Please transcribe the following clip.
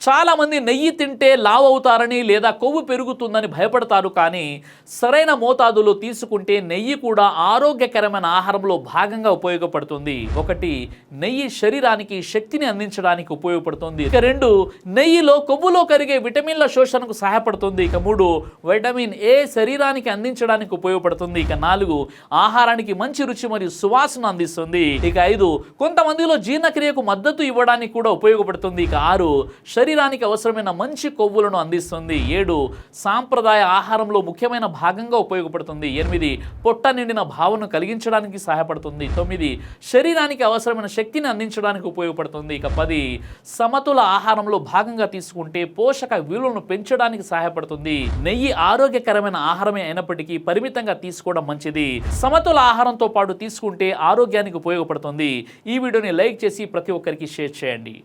చాలామంది నెయ్యి తింటే లావు అవుతారని లేదా కొవ్వు పెరుగుతుందని భయపడతారు, కానీ సరైన మోతాదులో తీసుకుంటే నెయ్యి కూడా ఆరోగ్యకరమైన ఆహారంలో భాగంగా ఉపయోగపడుతుంది. 1, నెయ్యి శరీరానికి శక్తిని అందించడానికి ఉపయోగపడుతుంది. ఇక 2, నెయ్యిలో కొవ్వులో కరిగే విటమిన్ల శోషణకు సహాయపడుతుంది. ఇక 3, విటమిన్ ఏ శరీరానికి అందించడానికి ఉపయోగపడుతుంది. ఇక 4, ఆహారానికి మంచి రుచి మరియు సువాసన అందిస్తుంది. ఇక 5, కొంతమందిలో జీర్ణక్రియకు మద్దతు ఇవ్వడానికి కూడా ఉపయోగపడుతుంది. ఇక 6, శరీరానికి అవసరమైన మంచి కొవ్వులను అందిస్తుంది. 7, సాంప్రదాయ ఆహారంలో ముఖ్యమైన భాగంగా ఉపయోగపడుతుంది. 8, పొట్ట నిండిన భావనను కలిగించడానికి సహాయపడుతుంది. 9, శరీరానికి అవసరమైన శక్తిని అందించడానికి ఉపయోగపడుతుంది. ఇక 10, సమతుల ఆహారంలో భాగంగా తీసుకుంటే పోషక విలువలను పెంచడానికి సహాయపడుతుంది. నెయ్యి ఆరోగ్యకరమైన ఆహారమే అయినప్పటికీ పరిమితంగా తీసుకోవడం మంచిది. సమతుల ఆహారంతో పాటు తీసుకుంటే ఆరోగ్యానికి ఉపయోగపడుతుంది. ఈ వీడియోని లైక్ చేసి ప్రతి ఒక్కరికి షేర్ చేయండి.